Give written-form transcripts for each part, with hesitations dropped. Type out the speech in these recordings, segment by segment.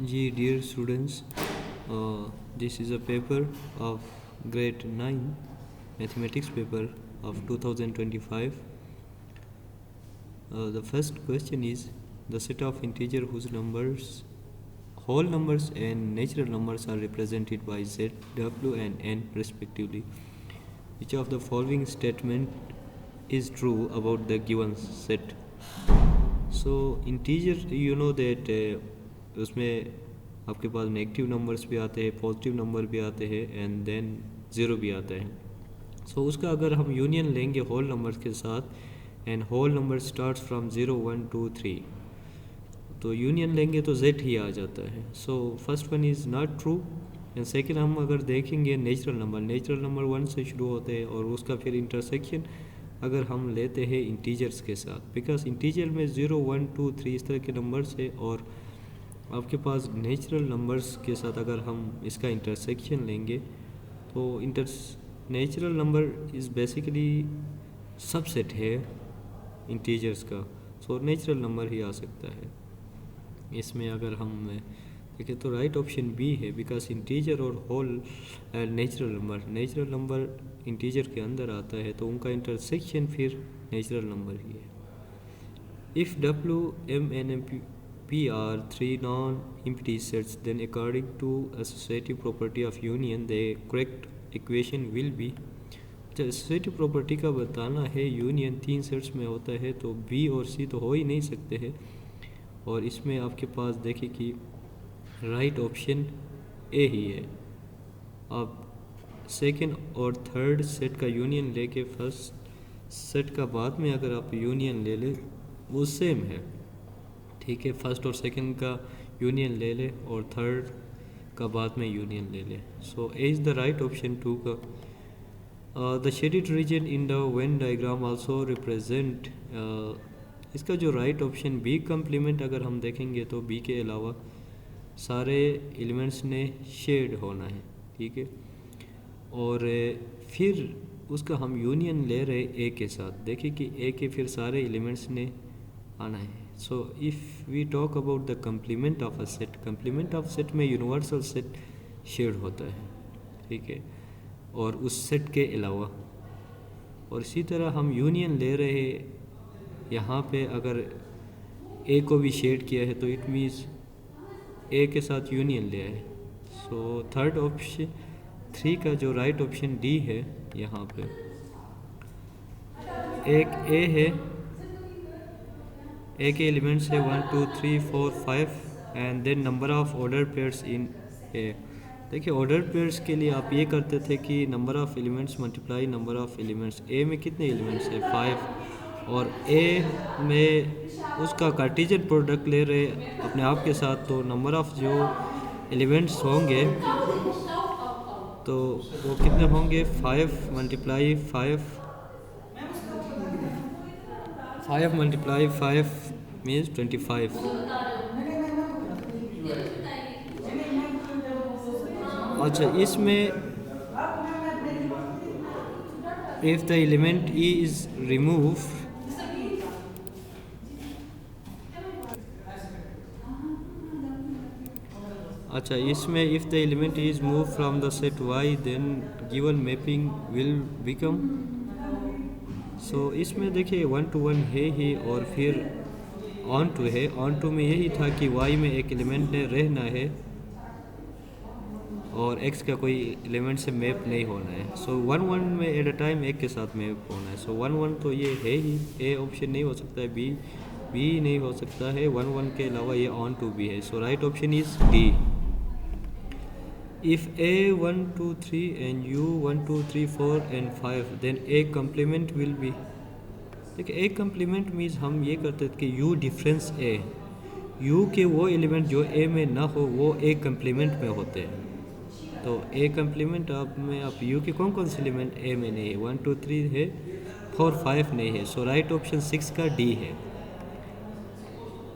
Ji, dear students, this is a paper of grade 9 mathematics paper of 2025. The first question is the set of integer whose numbers, whole numbers and natural numbers are represented by z, w and n respectively. Which of the following statement is true about the given set? So integer, you know that उसमें आपके पास negative numbers भी आते हैं, positive number भी आते हैं and than zero भी आता है. सो उसका अगर हम यूनियन लेंगे होल नंबर्स के साथ and whole number starts from 0 1 2 3, तो यूनियन लेंगे तो z ही आ जाता है. So first one is not true and second हम अगर देखेंगे नेचुरल नंबर 1 से शुरू होते हैं और उसका फिर इंटरसेक्शन अगर हम लेते हैं इंटीजर्स के साथ, बिकॉज इंटीजर में 0 1 2 3 इस तरह के नंबर्स है और आपके पास नेचुरल नंबर्स के साथ अगर हम इसका इंटरसेक्शन लेंगे तो natural number is basically subset है इंटीजर्स का. सो नेचुरल नंबर ही आ सकता है इसमें. अगर हम देखें तो राइट ऑप्शन बी है, बिकॉज इंटीजर और होल नेचुरल नंबर इंटीजर के अंदर आता है तो उनका इंटरसेक्शन फिर नेचुरल नंबर ही है. If W M N M P are three non-empty sets, then according to associative property of union, the correct equation will be. अच्छा, associative property का बताना है, यूनियन तीन सेट्स में होता है तो B और C तो हो ही नहीं सकते हैं. और इसमें आपके पास देखिए कि राइट ऑप्शन ए ही है. आप सेकंड और थर्ड सेट का यूनियन लेके फर्स्ट सेट का बाद में अगर आप यूनियन ले ले वो सेम है, ठीक है. फर्स्ट और सेकंड का यूनियन ले ले और थर्ड का बाद में यूनियन ले ले. So A is the right option टू का. The shaded region in the Venn diagram also represent, इसका जो राइट ऑप्शन बी कम्प्लीमेंट अगर हम देखेंगे तो बी के अलावा सारे एलिमेंट्स ने शेड होना है, ठीक है. और फिर उसका हम यूनियन ले रहे ए के साथ, देखिए कि ए के फिर सारे एलिमेंट्स ने आना है. So if we talk about the complement of a set, complement of set में यूनिवर्सल सेट शेड होता है, ठीक है, और उस सेट के अलावा. और इसी तरह हम यूनियन ले रहे यहाँ पे अगर ए को भी शेड किया है तो इट मीन्स ए के साथ यूनियन ले आए. सो थर्ड ऑप्शन 3 का जो राइट ऑप्शन डी है, यहाँ पे एक ए है, ए के एलिमेंट्स है 1 2 3 4 5 and then number of order pairs in A. देखिए ऑर्डर पेयर्स के लिए आप ये करते थे कि number of elements multiply number of elements. A में कितने एलिमेंट्स है 5 और ए में उसका कार्टेशियन प्रोडक्ट ले रहे अपने आप के साथ, तो नंबर ऑफ जो एलिमेंट्स होंगे तो वो कितने होंगे 5 मल्टीप्लाई 5 मीन्स 25. अच्छा, इसमें if the element E is remove, अच्छा इसमें if the element is move from the set Y then given mapping will become. So इसमें देखिए 1 to 1 है ही और फिर ऑन टू है. ऑन टू में यही था कि वाई में एक एलिमेंट ने रहना है और एक्स का कोई एलिमेंट से मैप नहीं होना है. सो 1 1 में एट अ टाइम एक के साथ मैप होना है. सो 1 1 तो ये है ही, ए ऑप्शन नहीं हो सकता है, बी नहीं हो सकता है, 1 1 के अलावा ये ऑन टू भी है. So right option is D. If A 1 2 3 and U 1 2 3 4 and 5, then A complement will be. देखिए A complement मीन्स हम ये करते थे कि U डिफरेंस A, U के वो एलिमेंट जो A में ना हो वो A complement में होते हैं. तो A complement आप U के कौन कौन से एलिमेंट A में नहीं है, 1 2 3 है, 4 5 नहीं है. सो राइट ऑप्शन 6 का D है.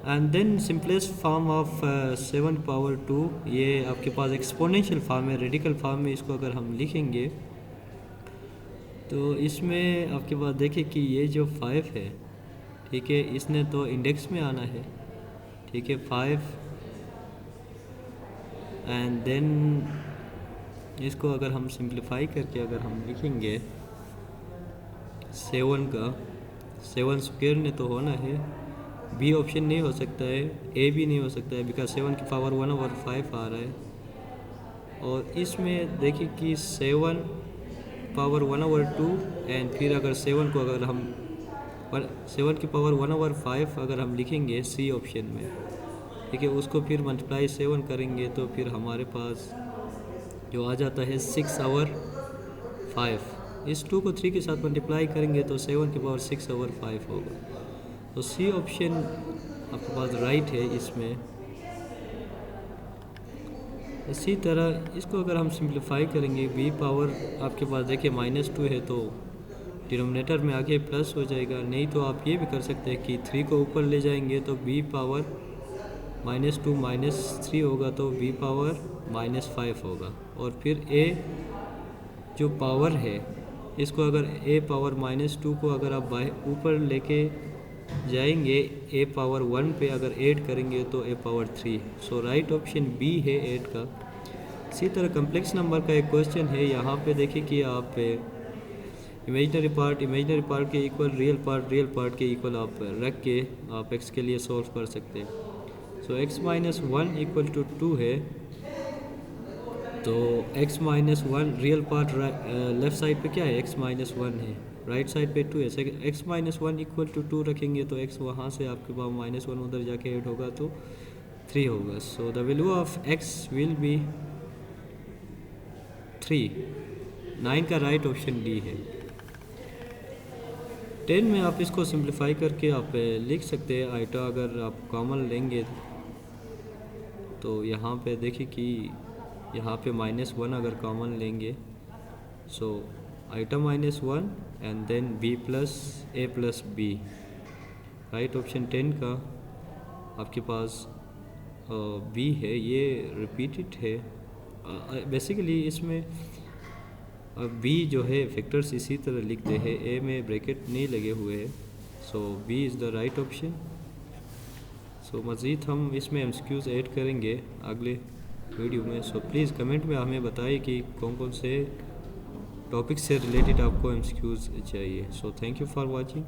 And then simplest form of 7 power 2, ये आपके पास एक्सपोनेंशियल फॉर्म है. रेडिकल फॉर्म में इसको अगर हम लिखेंगे तो इसमें आपके पास देखिए कि ये जो 5 है, ठीक है, इसने तो इंडेक्स में आना है, ठीक है. 5 एंड देन इसको अगर हम सिंप्लीफाई करके अगर हम लिखेंगे 7 का 7 स्क्वायर ने तो होना है, बी ऑप्शन नहीं हो सकता है, ए भी नहीं हो सकता है, बिकॉज 7 की पावर 1/5 आ रहा है। और इसमें देखिए कि 7 पावर 1/2 एंड फिर अगर 7 को अगर हम 7 की पावर 1/5 अगर हम लिखेंगे सी ऑप्शन में, ठीक है, उसको फिर मल्टीप्लाई 7 करेंगे तो फिर हमारे पास जो आ जाता है 6/5। इस 2 को 3 के साथ मल्टीप्लाई करेंगे तो 7 की पावर 6/5 होगा। तो सी ऑप्शन आपके पास राइट है इसमें। इसी तरह इसको अगर हम सिंप्लीफाई करेंगे, बी पावर आपके पास देखिए -2 है तो डिनोमिनेटर में आगे प्लस हो जाएगा, नहीं तो आप ये भी कर सकते हैं कि 3 को ऊपर ले जाएंगे तो बी पावर -2 -3 होगा तो बी पावर -5 होगा। और फिर ए जो पावर है इसको अगर ए पावर -2 को अगर आप ऊपर लेके जाएंगे ए पावर 1 पे अगर ऐड करेंगे तो ए पावर 3। सो राइट ऑप्शन बी है 8 का। इसी तरह कम्प्लेक्स नंबर का एक क्वेश्चन है, यहाँ पे देखिए कि आप इमेजनरी पार्ट के इक्वल रियल पार्ट के इक्वल आप रख के आप एक्स के लिए सॉल्व कर सकते हैं। सो x - 1 = 2 है, तो x - 1 real part left side पे क्या है, x - 1 है, राइट साइड पे 2 है। x - 1 = 2 रखेंगे तो x वहाँ से आपके पास -1 उधर जाके ऐड होगा तो 3 होगा। So the value of x will be 3। 9 का राइट ऑप्शन डी है। 10 में आप इसको सिंप्लीफाई करके आप लिख सकते हैं, आइटा अगर आप कॉमन लेंगे तो यहाँ पे देखिए कि यहाँ पे -1 अगर कॉमन लेंगे, so iota -1 and then b + a + b। Right option 10 का आपके पास b है, ये रिपीटेड है। बेसिकली इसमें b जो है फैक्टर्स इसी तरह लिखते हैं, a में ब्रैकेट नहीं लगे हुए हैं। So b is the right option. So मज़ीद हम इसमें MCQs ऐड करेंगे अगले वीडियो में। सो प्लीज़ कमेंट में हमें बताइए कि कौन कौन से टॉपिक से रिलेटेड आपको MCQs चाहिए। So thank you for watching.